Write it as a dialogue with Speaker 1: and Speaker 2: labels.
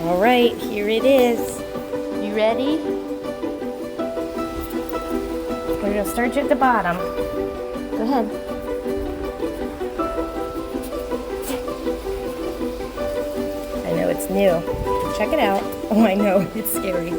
Speaker 1: All right, here it is. You ready? We're gonna start you at the bottom. Go ahead. I know it's new. Check it out. Oh, I know, it's scary.